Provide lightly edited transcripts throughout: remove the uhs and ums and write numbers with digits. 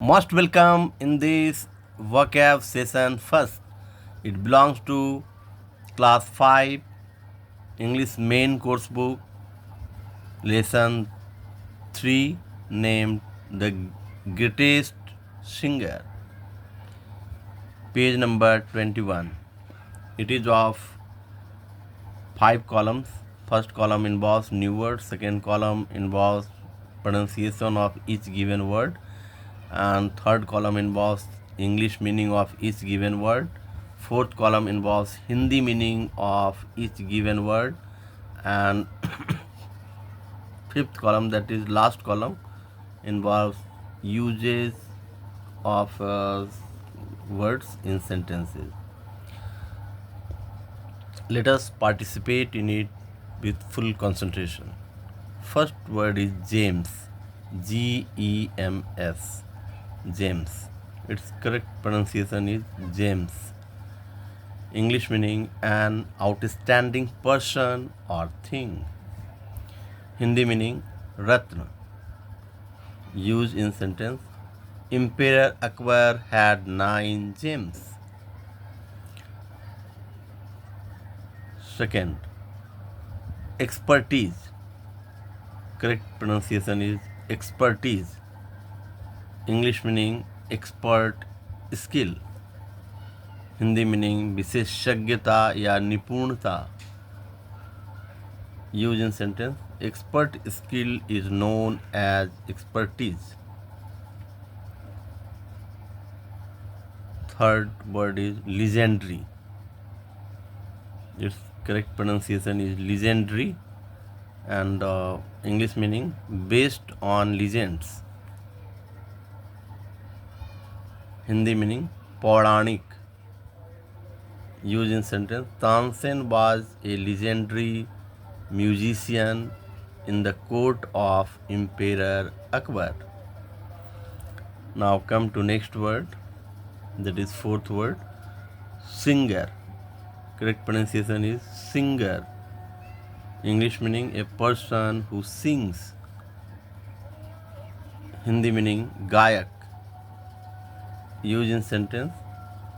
Most welcome in this vocab session. First, it belongs to class 5 English main course book, lesson 3, named The Greatest Singer, page number 21. It is of 5 columns. First column involves new words, second column involves pronunciation of each given word, and third column involves English meaning of each given word. Fourth column involves Hindi meaning of each given word, and fifth column, that is last column, involves uses of words in sentences. Let us participate in it with full concentration. First word is James. Gems. James. Its correct pronunciation is James. English meaning an outstanding person or thing. Hindi meaning Ratna. Used in sentence: Emperor Akbar had 9 gems. Second, expertise. Correct pronunciation is expertise. English meaning expert skill. Hindi meaning विशेषज्ञता या निपुणता. Use in sentence: expert skill is known as expertise. Third word is legendary. Its correct pronunciation is legendary, and English meaning based on legends. Hindi meaning पौराणिक. Used in sentence: Tansen was a legendary musician in the court of Emperor Akbar. Now come to next word, that is fourth word, singer. Correct pronunciation is singer. English meaning a person who sings. Hindi meaning gayak. Used in sentence: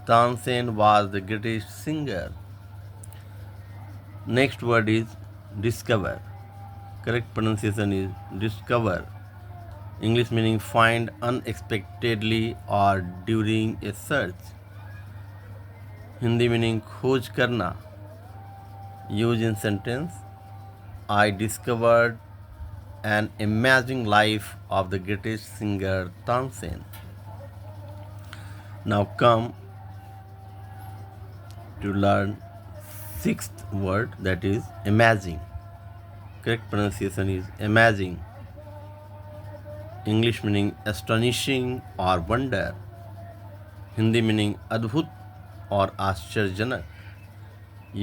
Tansen was the greatest singer. Next word is discover. Correct pronunciation is discover. English meaning find unexpectedly or during a search. Hindi meaning खोज करना. Used in sentence: I discovered an amazing life of the greatest singer Tansen. Now come to learn sixth word, that is amazing. Correct pronunciation is amazing. English meaning astonishing or wonder. Hindi meaning adbhut or आश्चर्यजनक.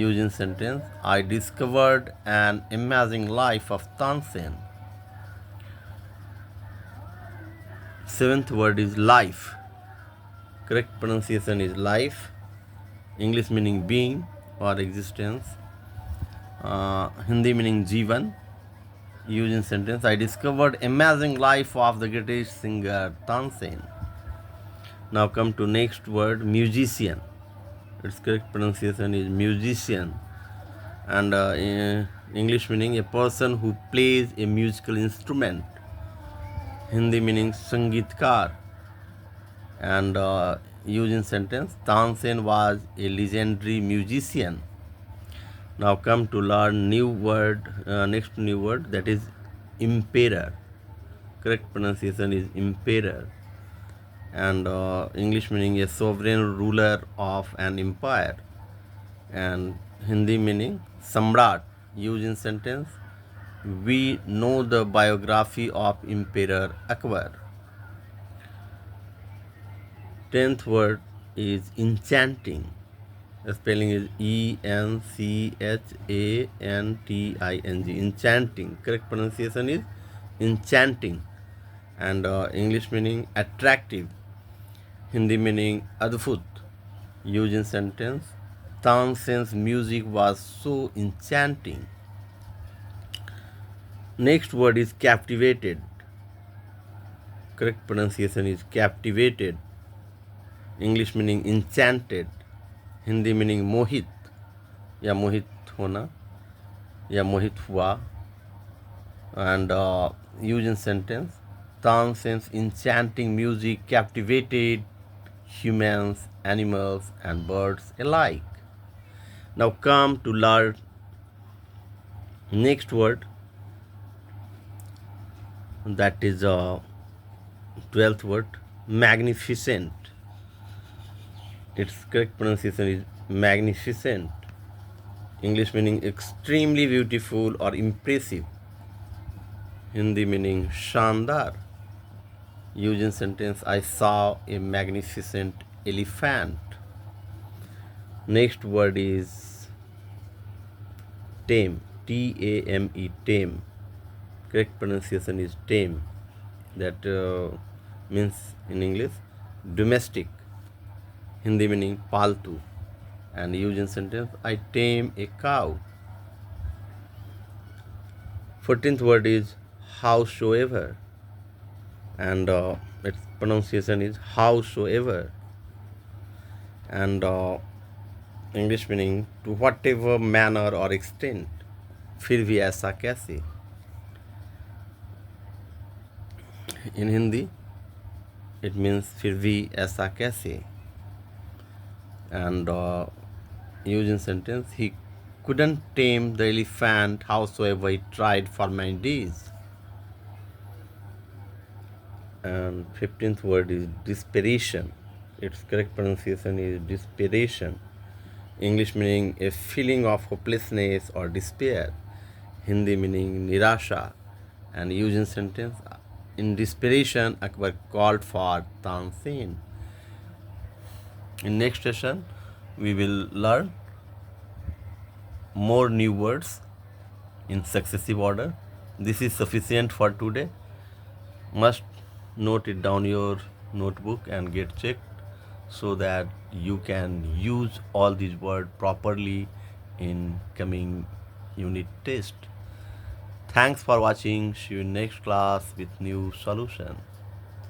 Used in sentence: I discovered an amazing life of Tansen. Seventh word is life. Correct pronunciation is life. English meaning being or existence. Hindi meaning जीवन. Used in sentence: I discovered amazing life of the greatest singer Tansen. Now come to next word, musician. Its correct pronunciation is musician, and English meaning a person who plays a musical instrument. Hindi meaning sangeetkar, and used in sentence: Tansen was a legendary musician. Now come to learn new word, next new word, that is emperor. Correct pronunciation is emperor, and English meaning a sovereign ruler of an empire, and Hindi meaning samrat. Used in sentence: we know the biography of Emperor Akbar. Tenth word is enchanting. The spelling is ENCHANTING. Enchanting. Correct pronunciation is enchanting, and English meaning attractive. Hindi meaning adbhut. Used in sentence: Tansen's music was so enchanting. Next word is captivated. correct pronunciation is captivated. English meaning enchanted. Hindi meaning मोहित या मोहित होना या मोहित हुआ. And use in sentence. Tansen's enchanting music captivated humans, animals, and birds alike. Now come to learn next word, that is 12th word, magnificent. Its correct pronunciation is magnificent. English meaning extremely beautiful or impressive. Hindi meaning shandar. Use in sentence, I saw a magnificent elephant. Next word is tame. Tame. Tame. Correct pronunciation is tame. That means in English domestic. Hindi meaning paltu. And use in sentence, I tame a cow. 14th word is howsoever. And its pronunciation is howsoever. And English meaning to whatever manner or extent. फिर भी ऐसा कैसे. In Hindi, it means फिर भी ऐसा कैसे. And use in sentence, he couldn't tame the elephant howsoever he tried for many days. And 15th word is desperation. Its correct pronunciation is desperation. English meaning a feeling of hopelessness or despair. Hindi meaning nirasha. And use in sentence, in desperation Akbar called for Tansen. In next session we will learn more new words in successive order. This is sufficient for today. Must note it down your notebook and get checked so that you can use all these words properly in coming unit test. Thanks for watching. See you in next class with new solution.